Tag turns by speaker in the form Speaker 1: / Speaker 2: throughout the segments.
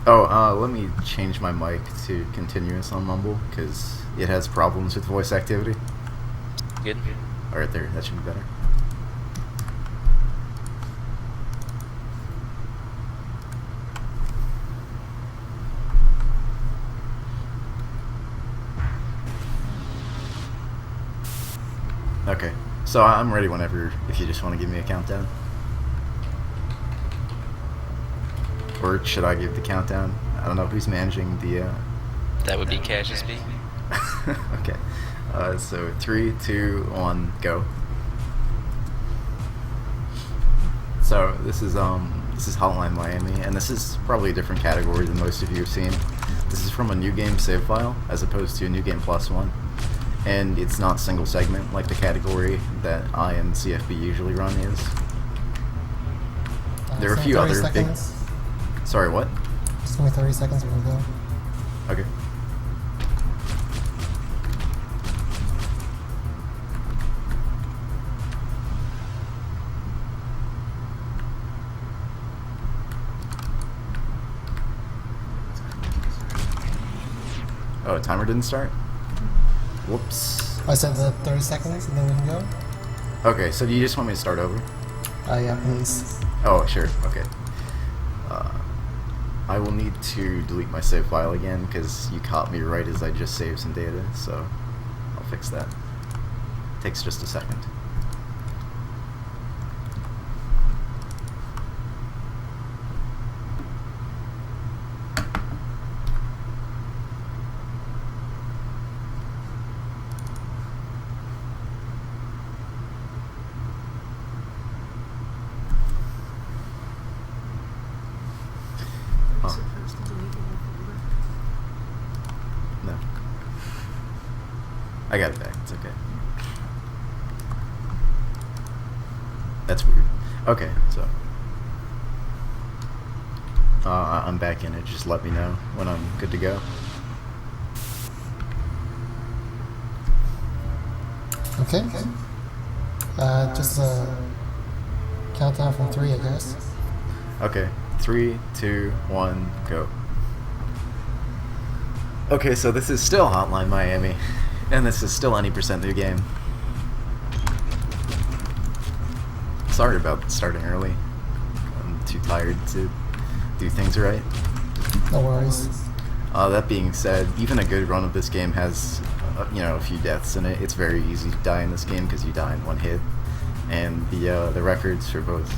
Speaker 1: Oh, let me change my mic to continuous on Mumble because it has problems with voice activity.
Speaker 2: Good.
Speaker 1: Alright, there, that should be better. Okay, so I'm ready whenever, if you just want to give me a countdown. Or should I give the countdown? I don't know who's managing the,
Speaker 2: That would be Cash's B.
Speaker 1: Okay, so 3, 2, 1, go. So this is Hotline Miami, and this is probably a different category than most of you have seen. This is from a new game save file, as opposed to a new game plus one. And it's not single segment like the category that I and CFB usually run is. There are a few other big... Sorry, what?
Speaker 3: Just give me 30 seconds and we'll go.
Speaker 1: Okay. Oh, timer didn't start? Whoops.
Speaker 3: I said the 30 seconds and then we can go?
Speaker 1: Okay, so do you just want me to start over?
Speaker 3: Yeah, please.
Speaker 1: Oh, sure, okay. I will need to delete my save file again because you caught me right as I just saved some data, so I'll fix that. Takes just a second. No. I got it back. It's okay. That's weird. Okay, so I'm back in it. Just let me know when I'm good to go.
Speaker 3: Okay. Just countdown from 3, I guess.
Speaker 1: Okay, 3, 2, 1, go. Okay, so this is still Hotline Miami, and this is still any % new game. Sorry about starting early. I'm too tired to do things right.
Speaker 3: No worries.
Speaker 1: That being said, even a good run of this game has, a few deaths in it. It's very easy to die in this game because you die in one hit, and the records for both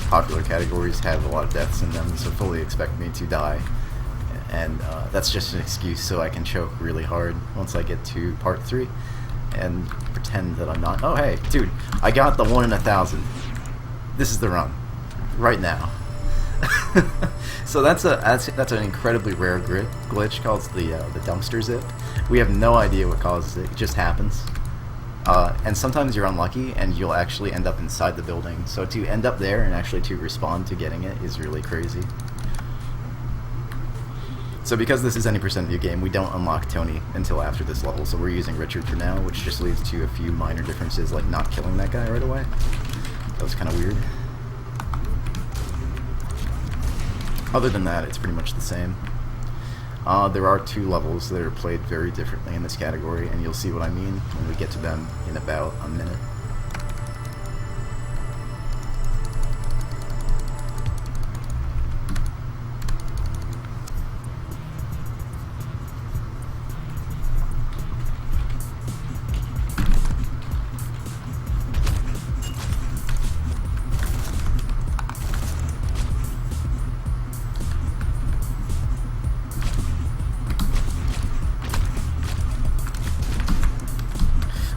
Speaker 1: popular categories have a lot of deaths in them, so fully expect me to die. And that's just an excuse so I can choke really hard once I get to part 3 and pretend that I'm not. Oh hey, dude, I got the 1 in 1,000. This is the run, right now. So that's an incredibly rare glitch called the dumpster zip. We have no idea what causes it. It just happens. And sometimes you're unlucky and you'll actually end up inside the building. So to end up there and actually to respond to getting it is really crazy. So because this is any % new game, we don't unlock Tony until after this level, so we're using Richard for now, which just leads to a few minor differences, like not killing that guy right away. That was kind of weird. Other than that, it's pretty much the same. There are 2 levels that are played very differently in this category, and you'll see what I mean when we get to them in about a minute.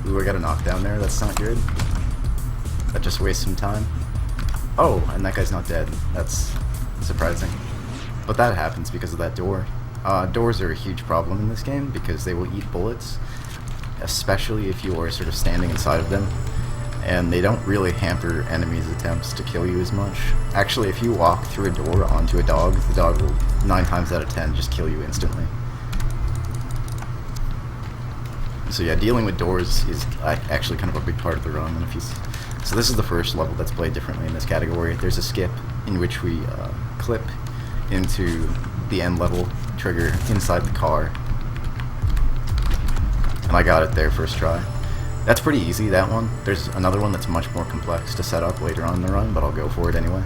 Speaker 1: Ooh, I got a knockdown there. That's not good. That just wastes some time. Oh, and that guy's not dead. That's surprising. But that happens because of that door. Doors are a huge problem in this game because they will eat bullets, especially if you are sort of standing inside of them. And they don't really hamper enemies' attempts to kill you as much. Actually, if you walk through a door onto a dog, the dog will 9 times out of 10 just kill you instantly. So yeah, dealing with doors is actually kind of a big part of the run. And so this is the first level that's played differently in this category. There's a skip in which we clip into the end level trigger inside the car. And I got it there first try. That's pretty easy, that one. There's another one that's much more complex to set up later on in the run, but I'll go for it anyway.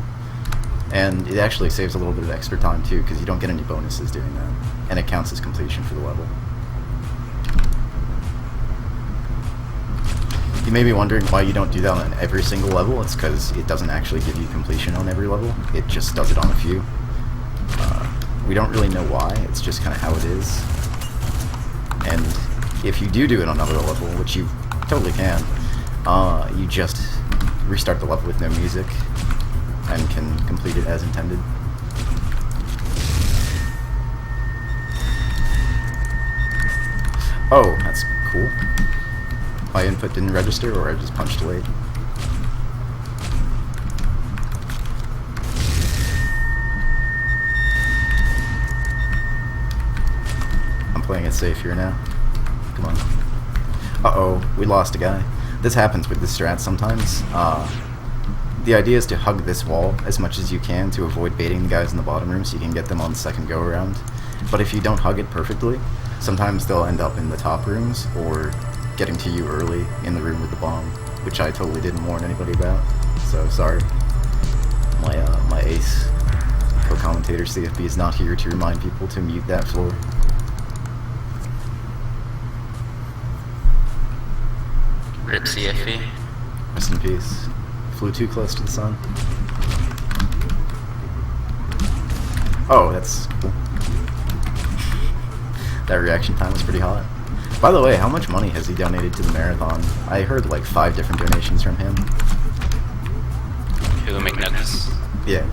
Speaker 1: And it actually saves a little bit of extra time too, because you don't get any bonuses doing that. And it counts as completion for the level. You may be wondering why you don't do that on every single level. It's because it doesn't actually give you completion on every level. It just does it on a few. We don't really know why. It's just kind of how it is. And if you do it on another level, which you totally can, you just restart the level with no music and can complete it as intended. Oh, that's cool. My input didn't register, or I just punched late. I'm playing it safe here now. Come on. Uh-oh, we lost a guy. This happens with this strat sometimes. The idea is to hug this wall as much as you can to avoid baiting the guys in the bottom room so you can get them on the second go-around. But if you don't hug it perfectly, sometimes they'll end up in the top rooms, or getting to you early in the room with the bomb, which I totally didn't warn anybody about, so sorry. My ace co-commentator CFB is not here to remind people to mute that floor.
Speaker 2: Rip CFE.
Speaker 1: Rest in peace. Flew too close to the sun. Oh, that's cool. That reaction time was pretty hot. By the way, how much money has he donated to the marathon? I heard like 5 different donations from him.
Speaker 2: Who McNuggets?
Speaker 1: Yeah.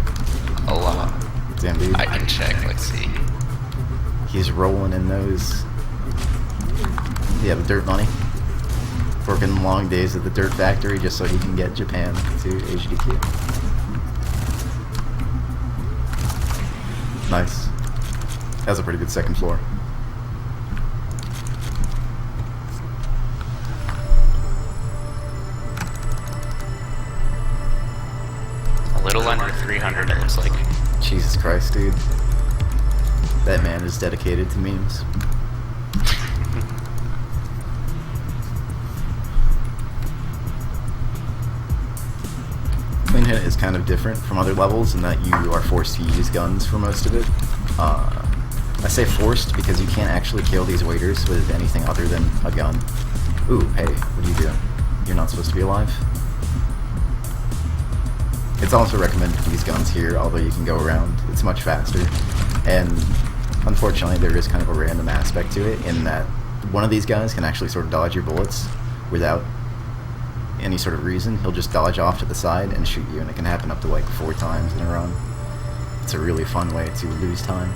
Speaker 2: A lot.
Speaker 1: Damn, dude.
Speaker 2: I can check, let's see.
Speaker 1: He's rolling in those. Yeah, the dirt money. Working long days at the dirt factory just so he can get Japan to HDQ. Nice. That's a pretty good second floor.
Speaker 2: A little under 300, it looks like.
Speaker 1: Jesus Christ, dude. That man is dedicated to memes. Clean Hit is kind of different from other levels in that you are forced to use guns for most of it. I say forced because you can't actually kill these waiters with anything other than a gun. Ooh, hey, what are you doing? You're not supposed to be alive? It's also recommended to use guns here, although you can go around. It's much faster. And unfortunately, there is kind of a random aspect to it in that one of these guys can actually sort of dodge your bullets without any sort of reason. He'll just dodge off to the side and shoot you, and it can happen up to like 4 times in a run. It's a really fun way to lose time.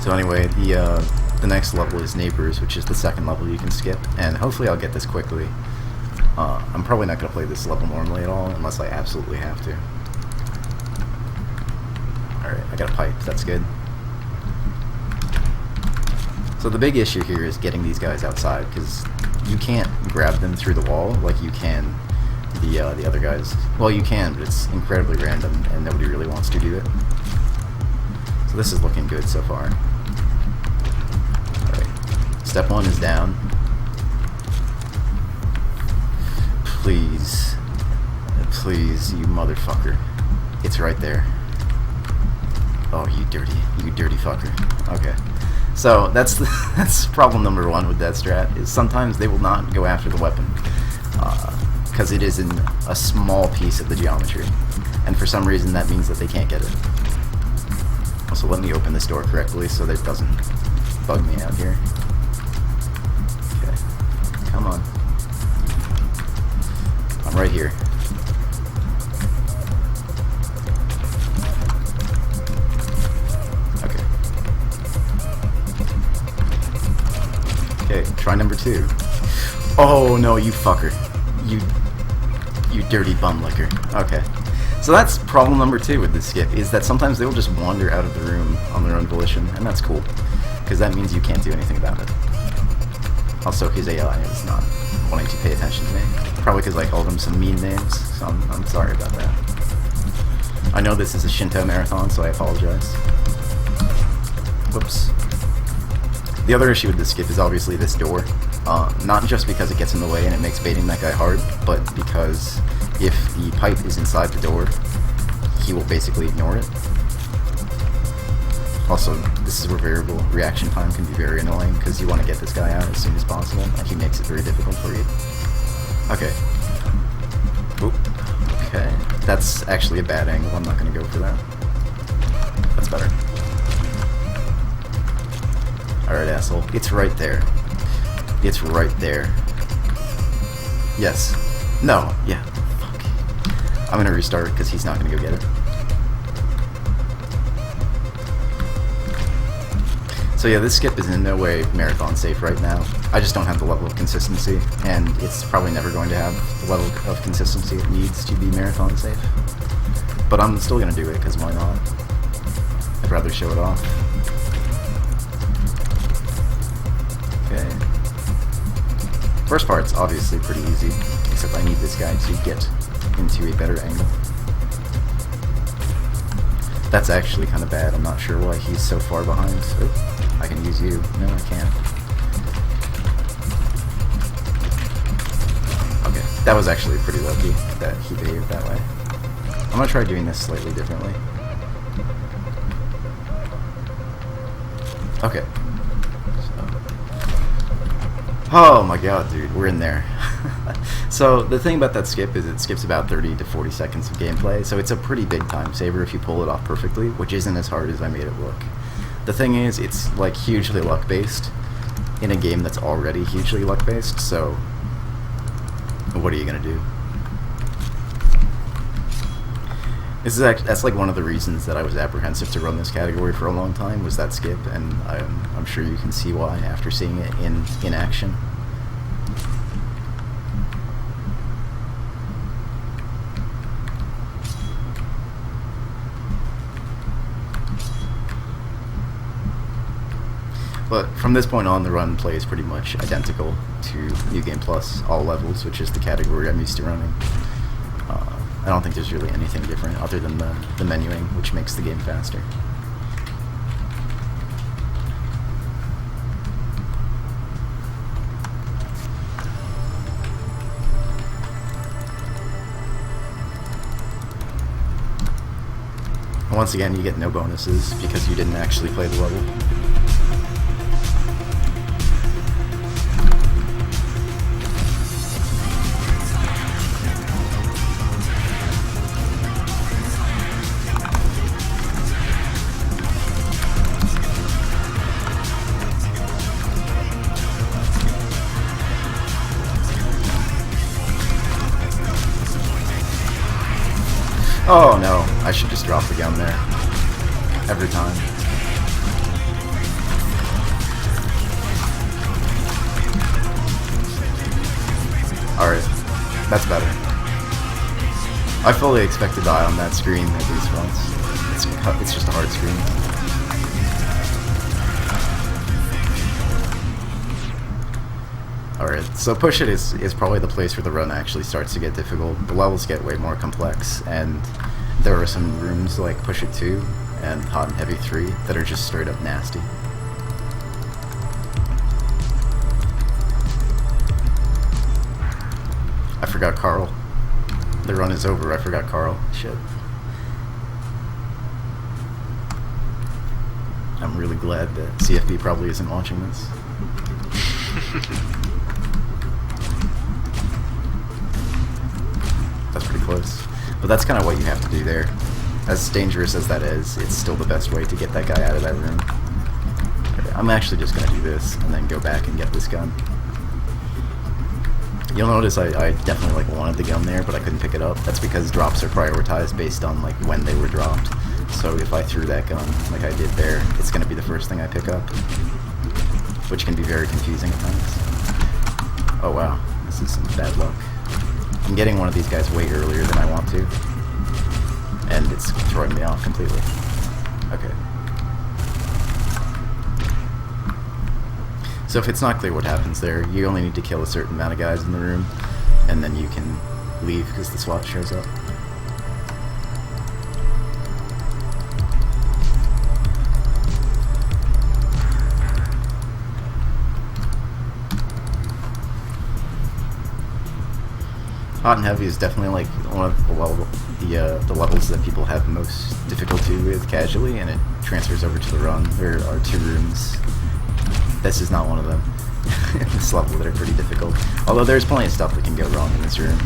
Speaker 1: So anyway, the next level is Neighbors, which is the second level you can skip, and hopefully I'll get this quickly. I'm probably not going to play this level normally at all, unless I absolutely have to. Alright, I got a pipe, that's good. So the big issue here is getting these guys outside, because you can't grab them through the wall like you can the other guys. Well, you can, but it's incredibly random, and nobody really wants to do it. So this is looking good so far. Alright, step 1 is down. Please. Please, you motherfucker. It's right there. Oh, you dirty fucker. Okay. So that's problem number 1 with that strat, is sometimes they will not go after the weapon because it is in a small piece of the geometry, and for some reason that means that they can't get it. Also, let me open this door correctly so that it doesn't bug me out here. Okay, come on. I'm right here. Okay, try number 2. Oh no, you fucker. You dirty bum licker. Okay. So that's problem number 2 with this skip, is that sometimes they will just wander out of the room on their own volition, and that's cool, because that means you can't do anything about it. Also, his AI is not wanting to pay attention to me. Probably because I called him some mean names, so I'm sorry about that. I know this is a Shinto marathon, so I apologize. Whoops. The other issue with this skip is obviously this door. Not just because it gets in the way and it makes baiting that guy hard, but because if the pipe is inside the door, he will basically ignore it. Also, this is where variable reaction time can be very annoying, because you want to get this guy out as soon as possible, and he makes it very difficult for you. Okay. Oop. Okay. That's actually a bad angle, I'm not going to go for that. That's better. Alright, asshole. It's right there. It's right there. Yes. No. Yeah. Fuck. I'm gonna restart because he's not gonna go get it. So yeah, this skip is in no way marathon safe right now. I just don't have the level of consistency, and it's probably never going to have the level of consistency it needs to be marathon safe. But I'm still gonna do it because why not? I'd rather show it off. Okay. First part's obviously pretty easy, except I need this guy to get into a better angle. That's actually kind of bad. I'm not sure why he's so far behind. Oh, I can use you. No, I can't. Okay, that was actually pretty lucky that he behaved that way. I'm gonna try doing this slightly differently. Okay. Oh my god, dude, we're in there. So, the thing about that skip is it skips about 30 to 40 seconds of gameplay, so it's a pretty big time saver if you pull it off perfectly, which isn't as hard as I made it look. The thing is, it's like hugely luck-based in a game that's already hugely luck-based, so what are you gonna do? That's like one of the reasons that I was apprehensive to run this category for a long time, was that skip, and I'm sure you can see why after seeing it in action. But from this point on, the run plays pretty much identical to New Game Plus, all levels, which is the category I'm used to running. I don't think there's really anything different other than the menuing, which makes the game faster. And once again, you get no bonuses because you didn't actually play the level. Oh no, I should just drop the gun there. Every time. Alright, that's better. I fully expect to die on that screen at least once. It's just a hard screen. Alright, so Push It is probably the place where the run actually starts to get difficult. The levels get way more complex, and there are some rooms like Push It 2 and Hot and Heavy 3 that are just straight up nasty. I forgot Carl. The run is over, I forgot Carl. Shit. I'm really glad that CFB probably isn't watching this. That's pretty close. But that's kind of what you have to do there. As dangerous as that is, it's still the best way to get that guy out of that room. Okay, I'm actually just going to do this and then go back and get this gun. You'll notice I definitely wanted the gun there, but I couldn't pick it up. That's because drops are prioritized based on when they were dropped. So if I threw that gun like I did there, it's going to be the first thing I pick up, which can be very confusing at times. Oh wow, this is some bad luck. I'm getting one of these guys way earlier than I want to, and it's throwing me off completely. Okay. So if it's not clear what happens there, you only need to kill a certain amount of guys in the room, and then you can leave because the SWAT shows up. Hot and Heavy is definitely like one of the levels that people have most difficulty with casually, and it transfers over to the run. There are 2 rooms. This is not one of them. In this level that are pretty difficult. Although there's plenty of stuff that can go wrong in this room.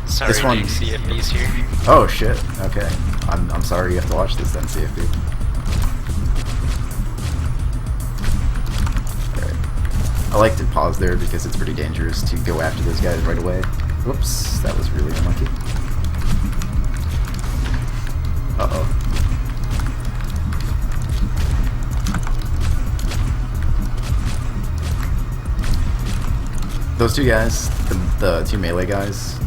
Speaker 2: Sorry,
Speaker 1: This one-
Speaker 2: CFB's here.
Speaker 1: Oh shit. Okay. I'm sorry you have to watch this then, CFB. Alright. I like to pause there because it's pretty dangerous to go after those guys right away. Whoops, that was really unlucky. Uh-oh. Those 2 guys, the 2 melee guys,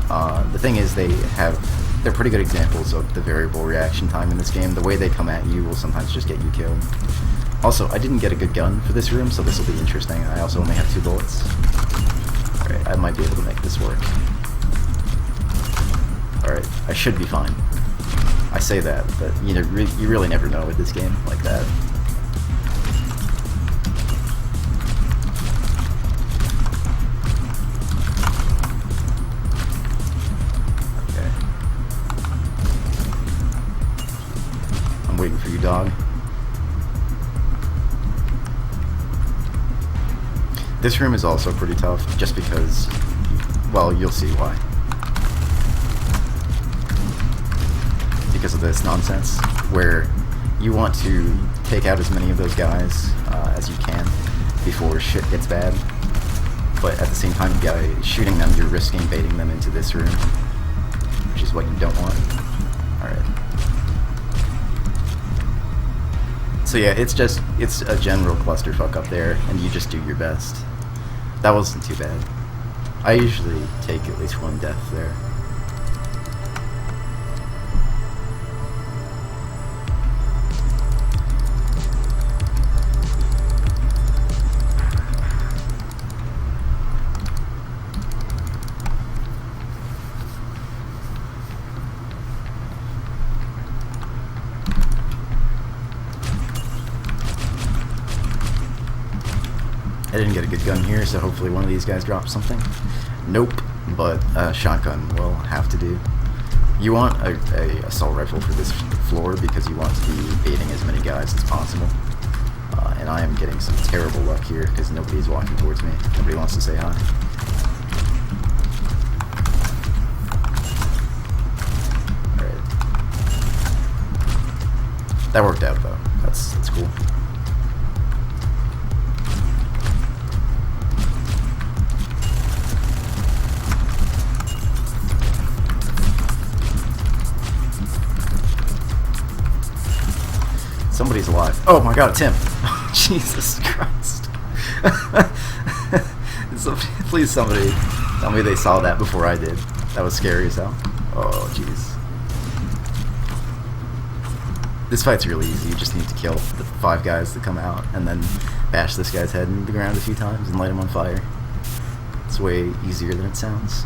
Speaker 1: the thing is they're pretty good examples of the variable reaction time in this game. The way they come at you will sometimes just get you killed. Also, I didn't get a good gun for this room, so this will be interesting. I also only have 2 bullets. Alright, I might be able to make this work. Alright, I should be fine. I say that, but you know, you really never know with this game like that. Waiting for you, dog. This room is also pretty tough, just because, well, you'll see why. Because of this nonsense, where you want to take out as many of those guys as you can before shit gets bad, but at the same time, by shooting them, you're risking baiting them into this room, which is what you don't want. Alright. So yeah, it's a general clusterfuck up there, and you just do your best. That wasn't too bad. I usually take at least 1 death there. I didn't get a good gun here, so hopefully one of these guys drops something. Nope, but a shotgun will have to do. You want a assault rifle for this floor because you want to be baiting as many guys as possible. And I am getting some terrible luck here because nobody's walking towards me. Nobody wants to say hi. Alright. That worked out though. That's cool. Somebody's alive. Oh my god, Tim. Jesus Christ. Please somebody tell me they saw that before I did. That was scary as hell. Oh jeez. This fight's really easy. You just need to kill the 5 guys that come out and then bash this guy's head into the ground a few times and light him on fire. It's way easier than it sounds.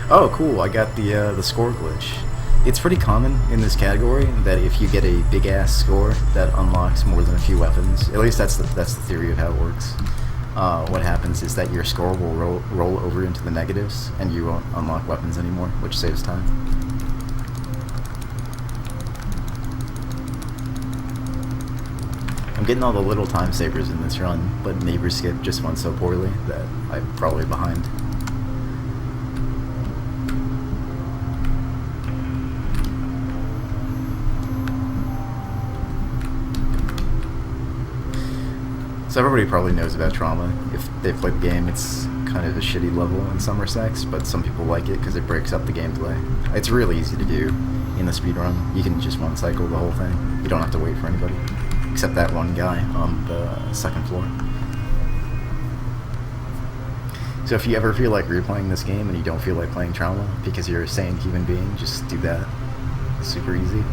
Speaker 1: Oh, cool! I got the score glitch. It's pretty common in this category that if you get a big ass score that unlocks more than a few weapons, at least that's the theory of how it works. What happens is that your score will roll over into the negatives, and you won't unlock weapons anymore, which saves time. I'm getting all the little time savers in this run, but Neighbor Skip just went so poorly that I'm probably behind. So everybody probably knows about Trauma. If they've played the game, it's kind of a shitty level in some respects, but some people like it because it breaks up the gameplay. It's really easy to do in the speedrun. You can just one-cycle the whole thing. You don't have to wait for anybody, except that one guy on the 2nd floor. So if you ever feel like replaying this game and you don't feel like playing Trauma because you're a sane human being, just do that. It's super easy.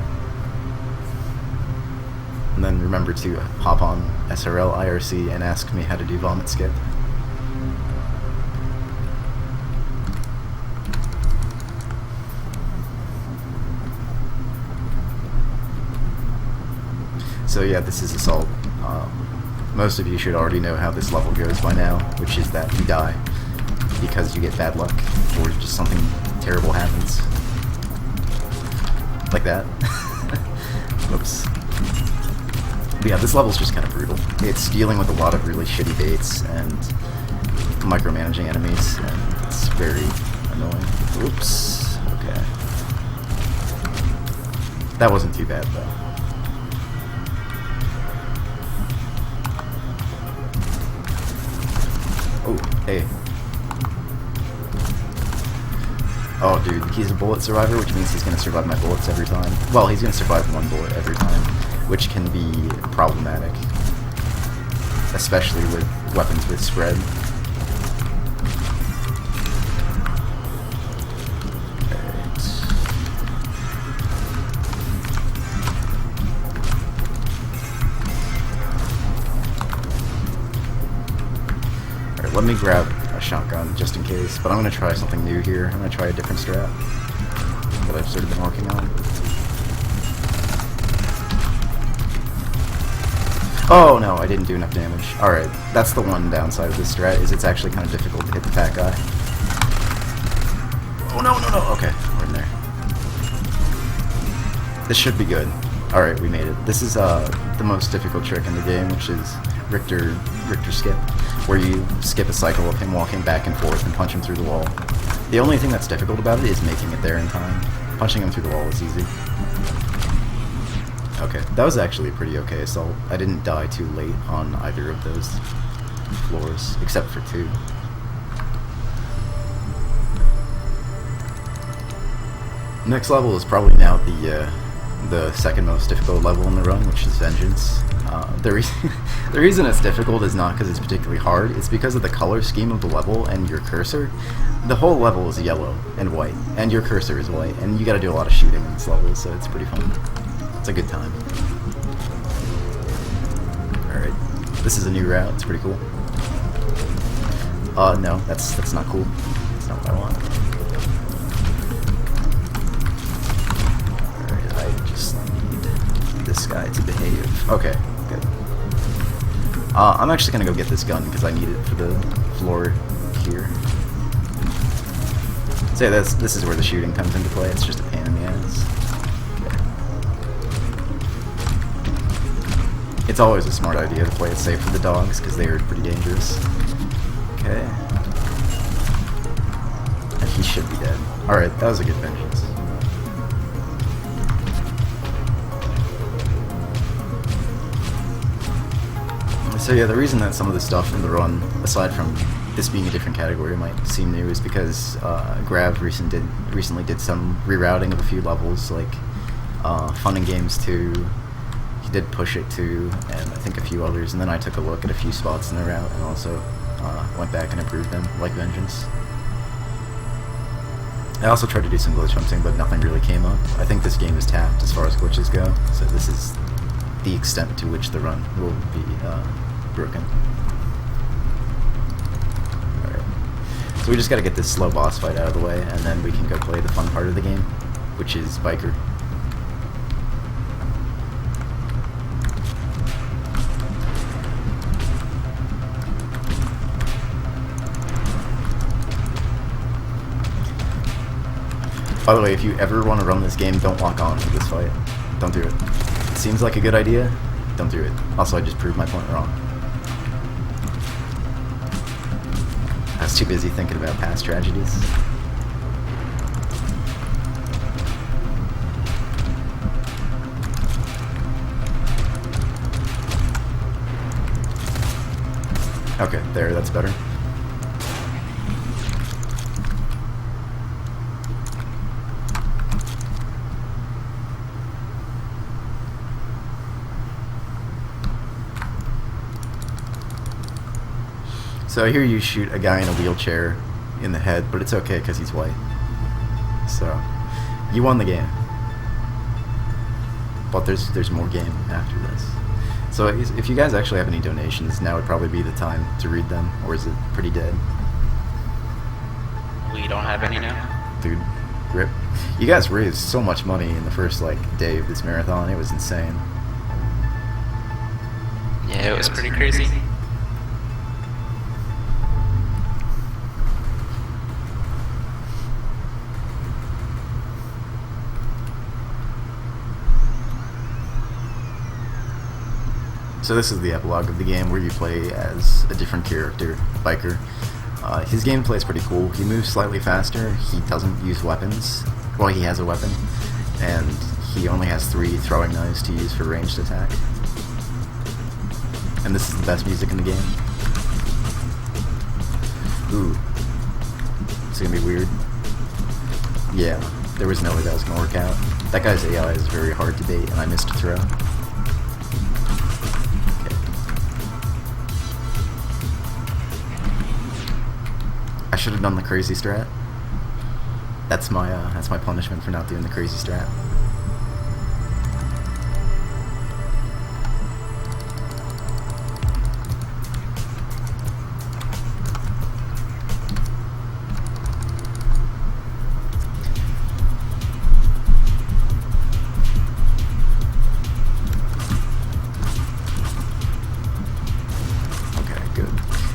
Speaker 1: And then remember to hop on SRL IRC and ask me how to do Vomit Skip. So yeah, this is Assault. Most of you should already know how this level goes by now, which is that you die because you get bad luck, or just something terrible happens. Like that. Oops. But yeah, this level's just kind of brutal. It's dealing with a lot of really shitty baits and micromanaging enemies, and it's very annoying. Oops. Okay. That wasn't too bad, though. Oh, hey. Oh, dude, he's a bullet survivor, which means he's going to survive my bullets every time. Well, he's going to survive one bullet every time, which can be problematic. Especially with weapons with spread. Alright, let me grab a shotgun just in case, but I'm going to try something new here. I'm going to try a different strat that I've sort of been working on. Oh no, I didn't do enough damage. Alright, that's the one downside of this strat, is it's actually kind of difficult to hit the fat guy. Oh no, no, no, okay, we're in there. This should be good. Alright, we made it. This is the most difficult trick in the game, which is Richter skip, where you skip a cycle of him walking back and forth and punch him through the wall. The only thing that's difficult about it is making it there in time. Punching him through the wall is easy. Okay, that was actually a pretty okay assault. I didn't die too late on either of those floors, except for 2. Next level is probably now the second most difficult level in the run, which is Vengeance. The reason it's difficult is not because it's particularly hard, it's because of the color scheme of the level and your cursor. The whole level is yellow and white, and your cursor is white, and you gotta do a lot of shooting in this level, so it's pretty fun. It's a good time. Alright, this is a new route, it's pretty cool. No, that's not cool. That's not what I want. Alright, I just need this guy to behave. Okay, good. I'm actually gonna go get this gun because I need it for the floor here. So yeah, this is where the shooting comes into play, it's just a pain in the ass. It's always a smart idea to play it safe with the dogs, because they are pretty dangerous. Okay. And he should be dead. Alright, that was a good vengeance. So yeah, the reason that some of the stuff in the run, aside from this being a different category, might seem new is because Grav recently did some rerouting of a few levels, like Fun and Games 2, he did Push It 2, and I think a few others, and then I took a look at a few spots in the route and also went back and improved them, like Vengeance. I also tried to do some glitch hunting, but nothing really came up. I think this game is tapped as far as glitches go, so this is the extent to which the run will be broken. So we just gotta get this slow boss fight out of the way, and then we can go play the fun part of the game, which is Biker. By the way, if you ever want to run this game, don't lock on for this fight. Don't do it. It seems like a good idea, don't do it. Also, I just proved my point wrong. I was too busy thinking about past tragedies. Okay, there, that's better. So I hear you shoot a guy in a wheelchair in the head, but it's okay because he's white. So, you won the game. But there's more game after this. So if you guys actually have any donations, now would probably be the time to read them, or is it pretty dead?
Speaker 2: We don't have any now?
Speaker 1: Dude, rip. You guys raised so much money in the first, day of this marathon, it was insane.
Speaker 2: Yeah, it was pretty crazy.
Speaker 1: So this is the epilogue of the game where you play as a different character, Biker. His gameplay is pretty cool. He moves slightly faster, he doesn't use weapons. Well, he has a weapon, and he only has 3 throwing knives to use for ranged attack. And this is the best music in the game. Ooh. It's gonna be weird. Yeah, there was no way that was gonna work out. That guy's AI is very hard to bait, and I missed a throw. I should have done the crazy strat. That's my punishment for not doing the crazy strat.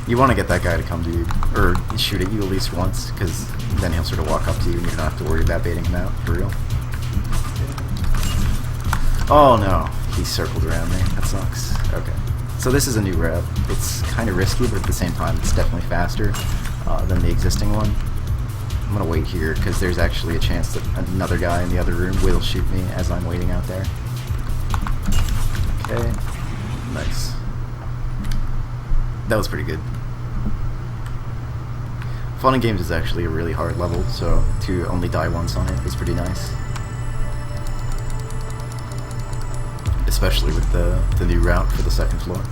Speaker 1: You want to get that guy to come to you, or shoot at you at least once, because then he'll sort of walk up to you and you don't have to worry about baiting him out, for real. Oh no, he circled around me. That sucks. Okay. So this is a new route. It's kind of risky, but at the same time it's definitely faster than the existing one. I'm going to wait here, because there's actually a chance that another guy in the other room will shoot me as I'm waiting out there. Okay. Nice. That was pretty good. Fun and Games is actually a really hard level, so to only die once on it is pretty nice. Especially with the new route for the second floor.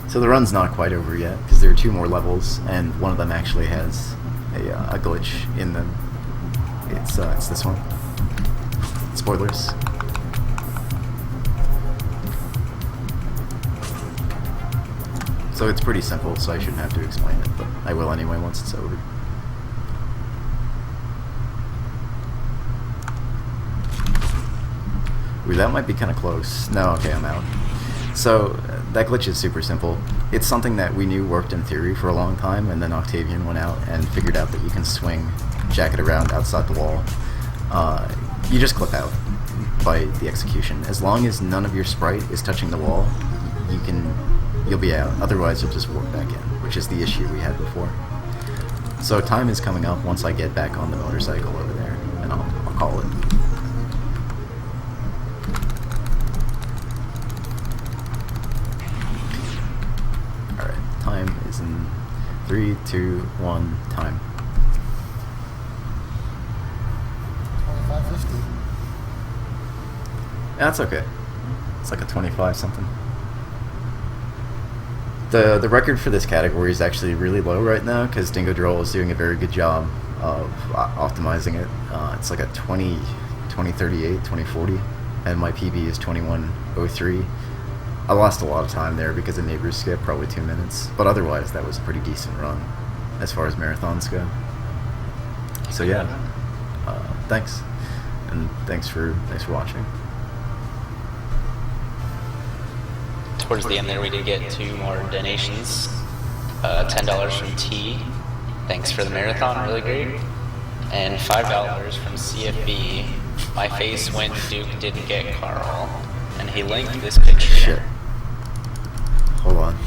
Speaker 1: So the run's not quite over yet, because there are 2 more levels, and one of them actually has a glitch in them. It's this one. Spoilers. So it's pretty simple, so I shouldn't have to explain it, but I will anyway once it's over. Ooh, that might be kind of close. No, okay, I'm out. So, that glitch is super simple. It's something that we knew worked in theory for a long time, and then Octavian went out and figured out that you can swing Jacket around outside the wall. You just clip out by the execution. As long as none of your sprite is touching the wall, you'll be out. Otherwise, you'll just warp back in, which is the issue we had before. So time is coming up once I get back on the motorcycle over there, and I'll call it. Alright, time is in 3, 2, 1, time.
Speaker 3: 25.50.
Speaker 1: That's okay. It's like a 25 something. The record for this category is actually really low right now because Dingo Droll is doing a very good job of optimizing it. It's like a 2038, 2040, and my PB is 2103. I lost a lot of time there because of neighbors skip, probably 2 minutes, but otherwise that was a pretty decent run as far as marathons go. So yeah, thanks, and thanks for watching.
Speaker 2: Towards the end there, we did get 2 more donations. $10 from T, thanks for the marathon, really great. And $5 from CFB, my face went Duke didn't get Carl. And he linked this picture.
Speaker 1: Shit. Hold on.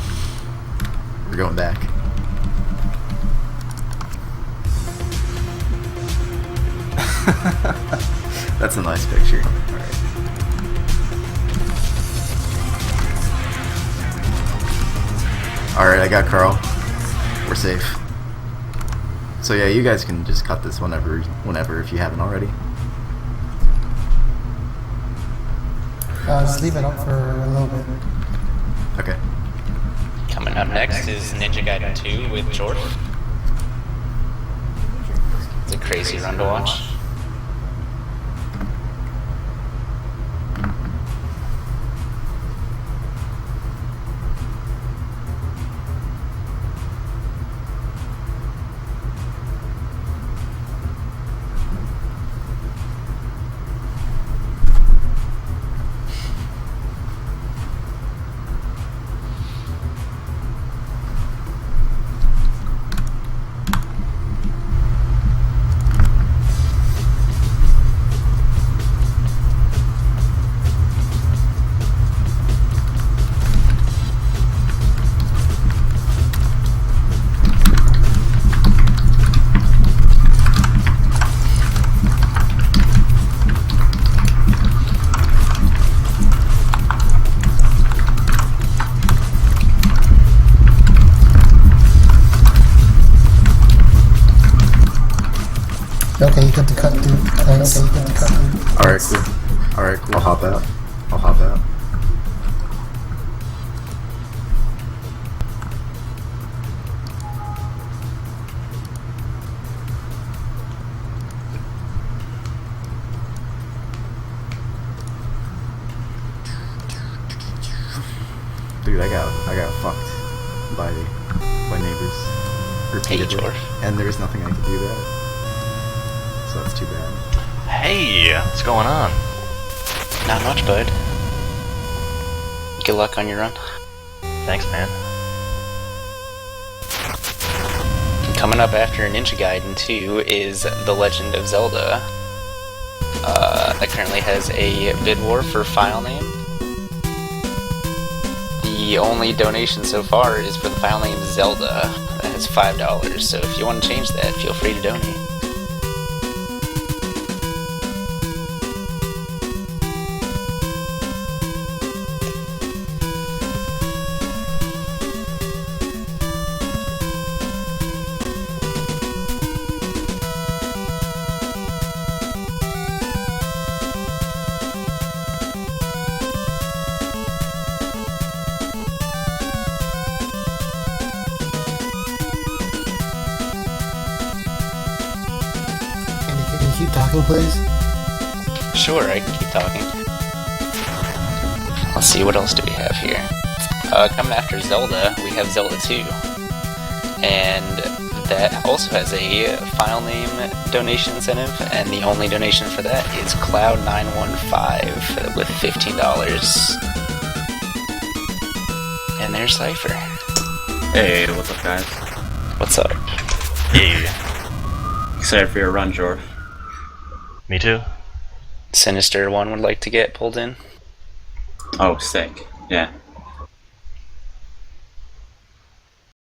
Speaker 1: We're going back. That's a nice picture. Alright. Alright, I got Carl. We're safe. So yeah, you guys can just cut this whenever if you haven't already.
Speaker 3: Just leave it up for a little bit.
Speaker 1: Okay.
Speaker 2: Coming up next is Ninja Gaiden 2 with Jordan. It's a crazy run to watch.
Speaker 1: Alright, cool. Alright, cool. I'll hop out. I'll hop out. Dude, I got fucked by neighbors repeatedly,
Speaker 2: George.
Speaker 1: and there's nothing I can do about it. So that's too bad.
Speaker 4: Hey, what's going on?
Speaker 2: Not much, bud. Good luck on your run.
Speaker 4: Thanks, man.
Speaker 2: Coming up after Ninja Gaiden 2 is The Legend of Zelda. That currently has a bid war for file name. The only donation so far is for the file name Zelda. That has $5, so if you want to change that, feel free to donate.
Speaker 3: Can you keep talking, please?
Speaker 2: Sure, I can keep talking. Let's see, what else do we have here? Coming after Zelda, we have Zelda 2. And that also has a file name donation incentive, and the only donation for that is Cloud915 with $15. And there's Cypher.
Speaker 5: Hey, what's up, guys?
Speaker 2: What's up?
Speaker 4: Hey,
Speaker 5: Excited for your run, Jorf.
Speaker 4: me too.
Speaker 2: Sinister one would like to get pulled in.
Speaker 5: Oh, sick. Yeah.